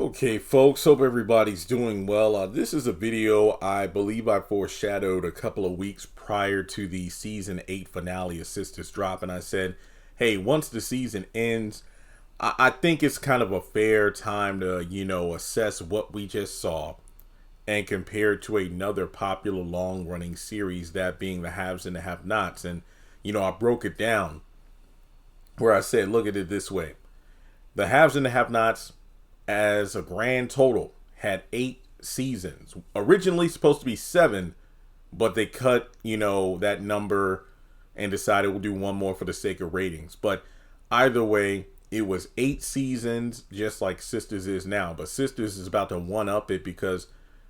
Okay, folks, hope everybody's doing well. This is a video I believe I foreshadowed a couple of weeks prior to the season 8 finale of Sistas drop, and I said, hey, once the season ends, I think it's kind of a fair time to, assess what we just saw and compare it to another popular long-running series, that being the Haves and the Have-Nots. And, I broke it down where I said, look at it this way. The Haves and the Have-Nots, as a grand total, had 8 seasons. Originally supposed to be 7, but they cut, that number and decided we'll do one more for the sake of ratings. But either way, it was 8 seasons, just like Sistas is now. But Sistas is about to one-up it because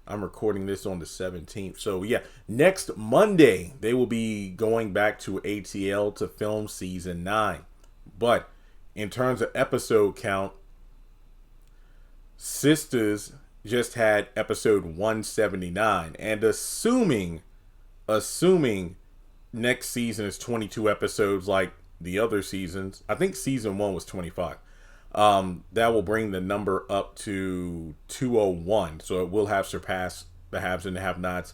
I'm recording this on the 17th. So yeah, next Monday, they will be going back to ATL to film season 9. But in terms of episode count, Sistas just had episode 179, and assuming next season is 22 episodes like the other seasons, I think season 1 was 25. That will bring the number up to 201, so it will have surpassed the Haves and the Have-Nots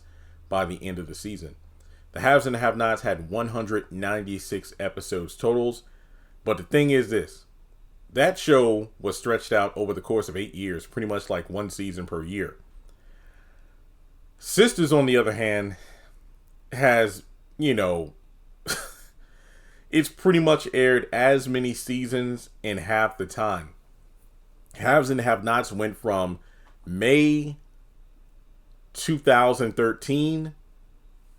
by the end of the season. The Haves and the Have-Nots had 196 episodes totals, but the thing is this. That show was stretched out over the course of 8 years, pretty much like one season per year. Sistas, on the other hand, has, it's pretty much aired as many seasons in half the time. Haves and Have-Nots went from May 2013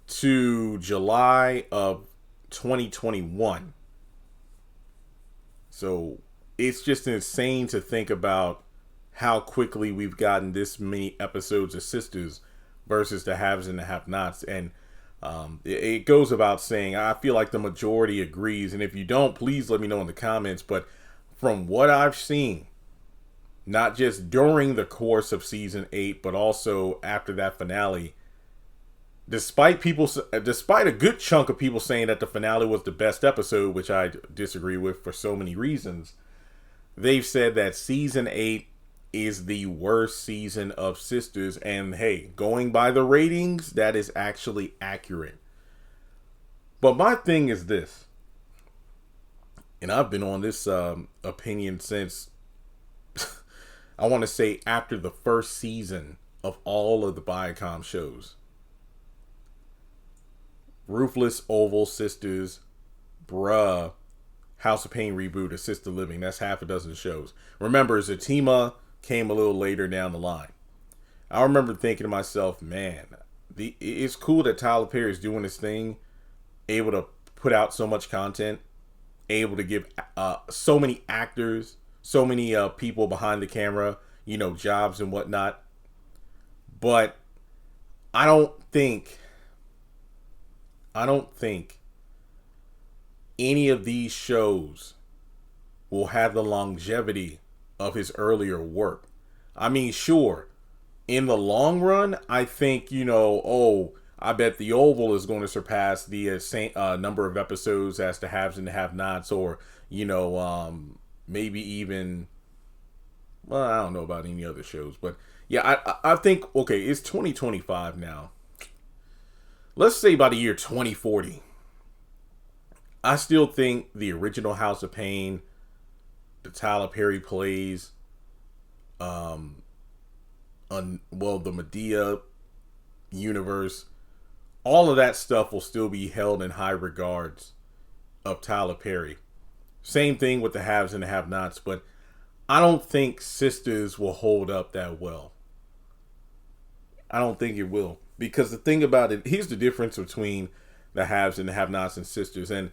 to July of 2021. So it's just insane to think about how quickly we've gotten this many episodes of Sistas versus the Haves and the Have-Nots. And it goes about saying, I feel like the majority agrees. And if you don't, please let me know in the comments. But from what I've seen, not just during the course of season 8, but also after that finale, despite a good chunk of people saying that the finale was the best episode, which I disagree with for so many reasons, they've said that season 8 is the worst season of Sistas. And hey, going by the ratings, that is actually accurate. But my thing is this, and I've been on this opinion since, I want to say after the first season of all of the Viacom shows. Ruthless, Oval, Sistas, Bruh, House of Pain reboot, Assisted Living. That's half a dozen shows. Remember, Zatima came a little later down the line. I remember thinking to myself, man, it's cool that Tyler Perry is doing this thing, able to put out so much content, able to give so many actors, so many people behind the camera, jobs and whatnot. But I don't think any of these shows will have the longevity of his earlier work. I mean, sure, in the long run, I think, I bet the Oval is going to surpass the same number of episodes as the Haves and the Have-Nots, or, maybe even, well, I don't know about any other shows, but yeah, I think, okay, it's 2025 now. Let's say by the year 2040, I still think the original House of Pain, the Tyler Perry plays, the Medea universe, all of that stuff will still be held in high regards of Tyler Perry. Same thing with the Haves and the Have-Nots, but I don't think Sistas will hold up that well. I don't think it will. Because the thing about it, here's the difference between the Haves and the Have-Nots and Sistas. And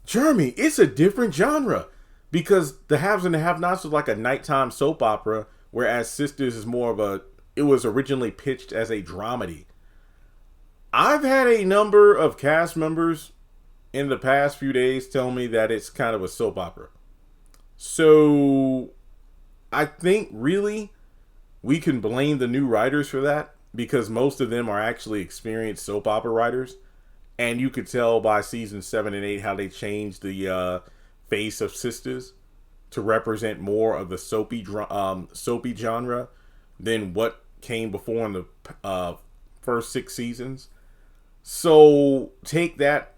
Jeremy, it's a different genre. Because the Haves and the Have-Nots was like a nighttime soap opera, whereas Sistas is more of it was originally pitched as a dramedy. I've had a number of cast members in the past few days tell me that it's kind of a soap opera. So I think really we can blame the new writers for that, because most of them are actually experienced soap opera writers. And you could tell by season 7 and 8 how they changed the face of Sistas. to represent more of the soapy genre than what came before in the first 6 seasons. So take that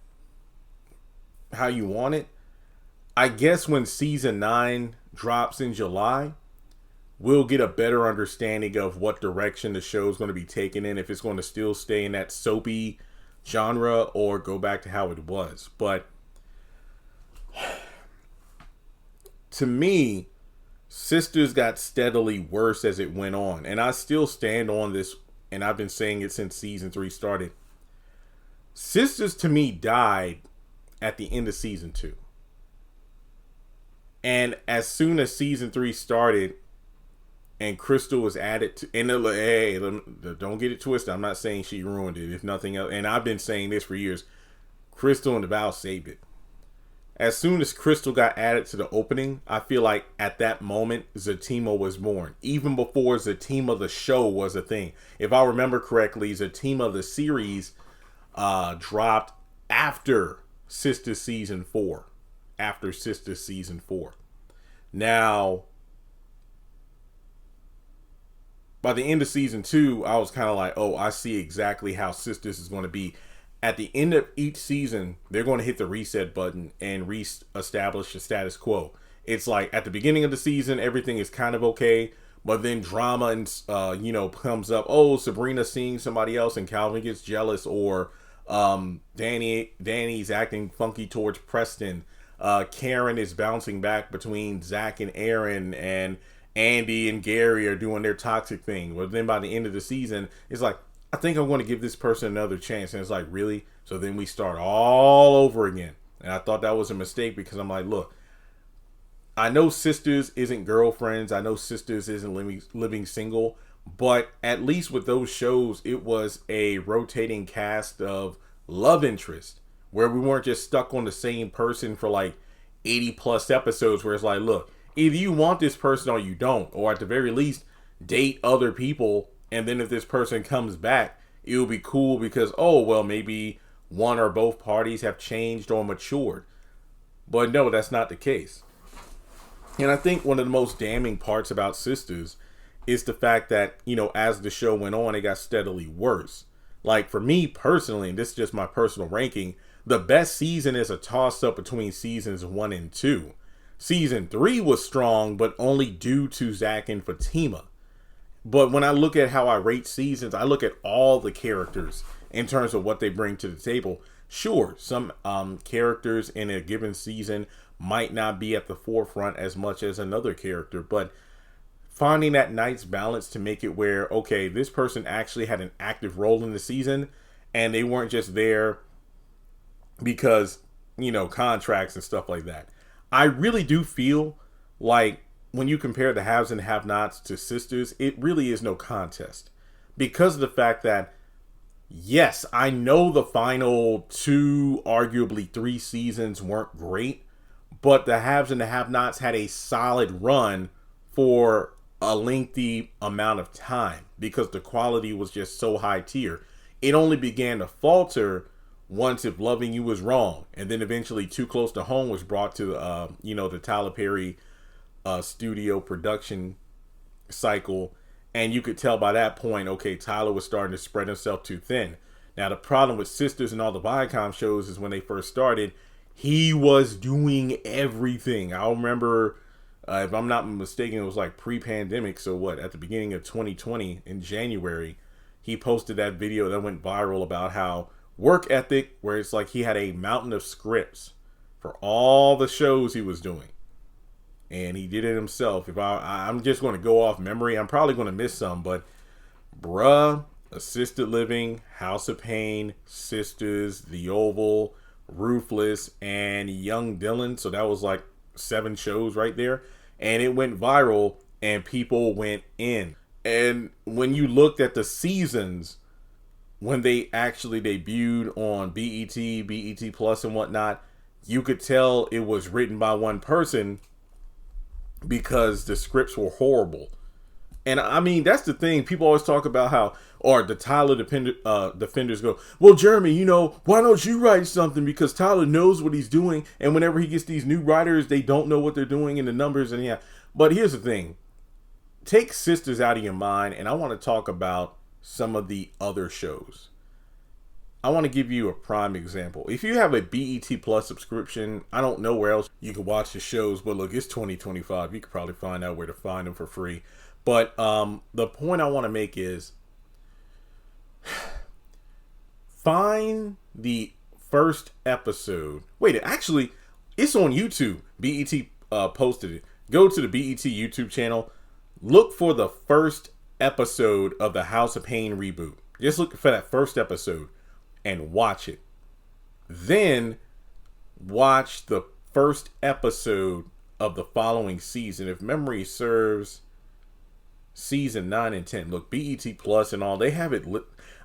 how you want it. I guess when season 9 drops in July, we'll get a better understanding of what direction the show is going to be taken in, if it's going to still stay in that soapy genre or go back to how it was. But to me, Sistas got steadily worse as it went on. And I still stand on this, and I've been saying it since season 3 started. Sistas, to me, died at the end of season 2. And as soon as season 3 started and Crystal was added to, and hey, don't get it twisted, I'm not saying she ruined it, if nothing else. And I've been saying this for years. Crystal and the Vow saved it. As soon as Crystal got added to the opening, I feel like at that moment, Zatima was born. Even before Zatima the show was a thing. If I remember correctly, Zatima the series dropped after Sistas season 4. After Sistas season 4. Now, by the end of season 2, I was kind of like, oh, I see exactly how Sistas is going to be. At the end of each season, they're going to hit the reset button and re-establish the status quo. It's like at the beginning of the season, everything is kind of okay, but then drama and comes up. Oh, Sabrina seeing somebody else and Calvin gets jealous, or Danny's acting funky towards Preston. Karen is bouncing back between Zach and Aaron, and Andy and Gary are doing their toxic thing. But then by the end of the season, it's like, I think I'm going to give this person another chance. And it's like, really? So then we start all over again. And I thought that was a mistake, because I'm like, look, I know Sistas isn't girlfriends. I know Sistas isn't living single. But at least with those shows, it was a rotating cast of love interest, where we weren't just stuck on the same person for like 80 plus episodes, where it's like, look, either you want this person or you don't, or at the very least, date other people. And then if this person comes back, it'll be cool because, oh, well, maybe one or both parties have changed or matured. But no, that's not the case. And I think one of the most damning parts about Sistas is the fact that, as the show went on, it got steadily worse. Like, for me personally, and this is just my personal ranking, the best season is a toss-up between seasons 1 and 2. Season 3 was strong, but only due to Zach and Fatima. But when I look at how I rate seasons, I look at all the characters in terms of what they bring to the table. Sure, some characters in a given season might not be at the forefront as much as another character, but finding that nice balance to make it where, okay, this person actually had an active role in the season, and they weren't just there because, contracts and stuff like that. I really do feel like when you compare the haves and have-nots to Sistas, it really is no contest. Because of the fact that, yes, I know the final 2, arguably 3 seasons weren't great, but the haves and the have-nots had a solid run for a lengthy amount of time because the quality was just so high tier. It only began to falter once If Loving You Was Wrong, and then eventually Too Close to Home was brought to the Tyler Perry studio production cycle, and you could tell by that point, okay, Tyler was starting to spread himself too thin. Now the problem with Sistas and all the Viacom shows is when they first started, he was doing everything. I remember, if I'm not mistaken, it was like pre-pandemic, so what, at the beginning of 2020 in January, he posted that video that went viral about how work ethic, where it's like he had a mountain of scripts for all the shows he was doing. And he did it himself. If I'm just going to go off memory, I'm probably going to miss some, but bruh, Assisted Living, House of Pain, Sistas, The Oval, Ruthless, and Young Dylan. So that was like 7 shows right there. And it went viral and people went in. And when you looked at the seasons, when they actually debuted on BET Plus and whatnot, you could tell it was written by one person because the scripts were horrible. And I mean, that's the thing. People always talk about how, or the defenders go, well, Jeremy, why don't you write something? Because Tyler knows what he's doing. And whenever he gets these new writers, they don't know what they're doing in the numbers. And yeah, but here's the thing. Take Sistas out of your mind. And I want to talk about some of the other shows. I want to give you a prime example. If you have a BET Plus subscription, I don't know where else you can watch the shows, but look, it's 2025. You could probably find out where to find them for free. But the point I want to make is find the first episode. Wait, actually, it's on YouTube. BET posted it. Go to the BET YouTube channel. Look for the first episode of the House of Pain reboot. Just look for that first episode and watch it. Then watch the first episode of the following season. If memory serves, season 9 and 10. Look, BET Plus and all, they have it.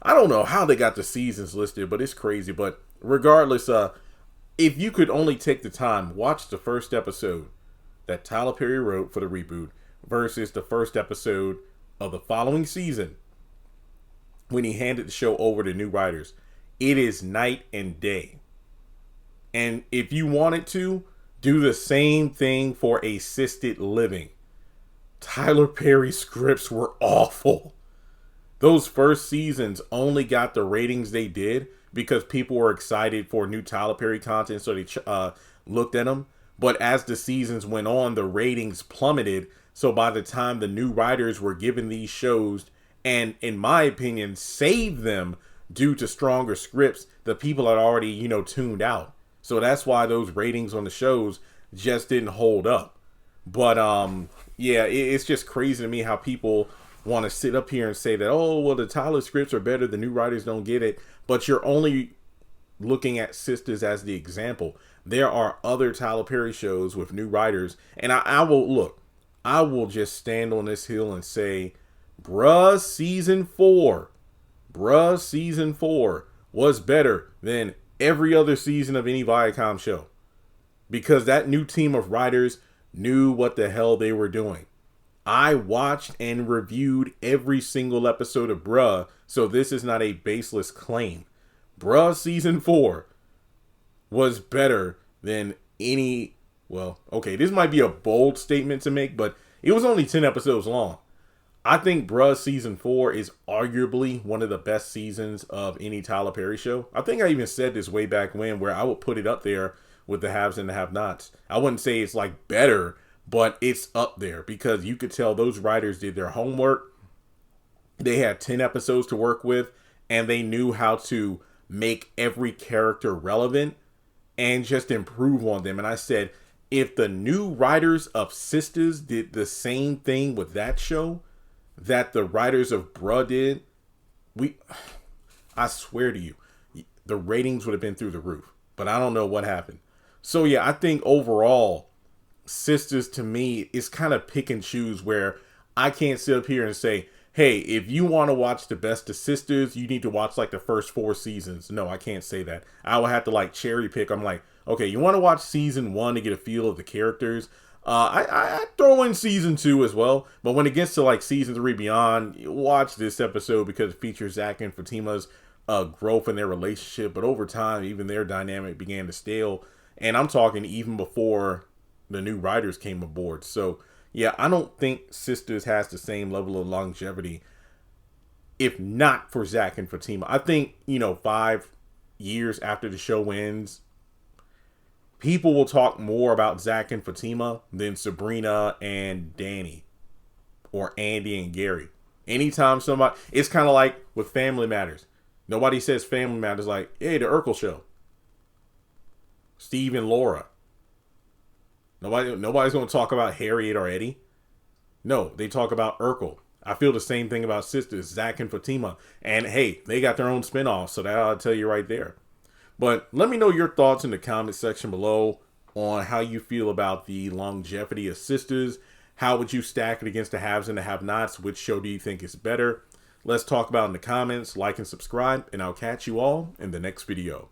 I don't know how they got the seasons listed, but it's crazy. But regardless, if you could only take the time, watch the first episode that Tyler Perry wrote for the reboot versus the first episode of the following season when he handed the show over to new writers. It is night and day. And if you wanted to, do the same thing for Assisted Living. Tyler Perry's scripts were awful. Those first seasons only got the ratings they did because people were excited for new Tyler Perry content, so they looked at them. But as the seasons went on, the ratings plummeted. So by the time the new writers were given these shows, and in my opinion, saved them due to stronger scripts, the people had already, tuned out. So that's why those ratings on the shows just didn't hold up. But yeah, it's just crazy to me how people want to sit up here and say that, oh, well, the Tyler scripts are better, the new writers don't get it. But you're only looking at Sistas as the example. There are other Tyler Perry shows with new writers. And I will just stand on this hill and say, bruh, season 4 was better than every other season of any Viacom show. Because that new team of writers knew what the hell they were doing. I watched and reviewed every single episode of Bruh, so this is not a baseless claim. Bruh season 4 was better than any, well, okay, this might be a bold statement to make, but it was only 10 episodes long. I think Bruh season 4 is arguably one of the best seasons of any Tyler Perry show. I think I even said this way back when, where I would put it up there with the haves and the have-nots. I wouldn't say it's like better, but it's up there because you could tell those writers did their homework. They had 10 episodes to work with, and they knew how to make every character relevant and just improve on them. And I said, if the new writers of Sistas did the same thing with that show that the writers of Bruh did, I swear to you, the ratings would have been through the roof. But I don't know what happened. So yeah, I think overall, Sistas to me is kind of pick and choose, where I can't sit up here and say, hey, if you want to watch the best of Sistas, you need to watch like the first 4 seasons. No, I can't say that. I would have to like cherry pick. I'm like, okay, you want to watch season 1 to get a feel of the characters. I throw in season 2 as well. But when it gets to like season 3 beyond, watch this episode because it features Zach and Fatima's growth in their relationship. But over time, even their dynamic began to stale. And I'm talking even before the new writers came aboard. So yeah, I don't think Sistas has the same level of longevity, if not for Zach and Fatima. I think, 5 years after the show ends, people will talk more about Zach and Fatima than Sabrina and Danny or Andy and Gary. Anytime somebody, it's kind of like with Family Matters. Nobody says Family Matters like, hey, the Urkel show. Steve and Laura. Nobody's going to talk about Harriet or Eddie. No, they talk about Urkel. I feel the same thing about Sistas, Zach and Fatima. And hey, they got their own spinoff, so that I'll tell you right there. But let me know your thoughts in the comment section below on how you feel about the longevity of Sistas. How would you stack it against the haves and the have-nots? Which show do you think is better? Let's talk about it in the comments. Like and subscribe, and I'll catch you all in the next video.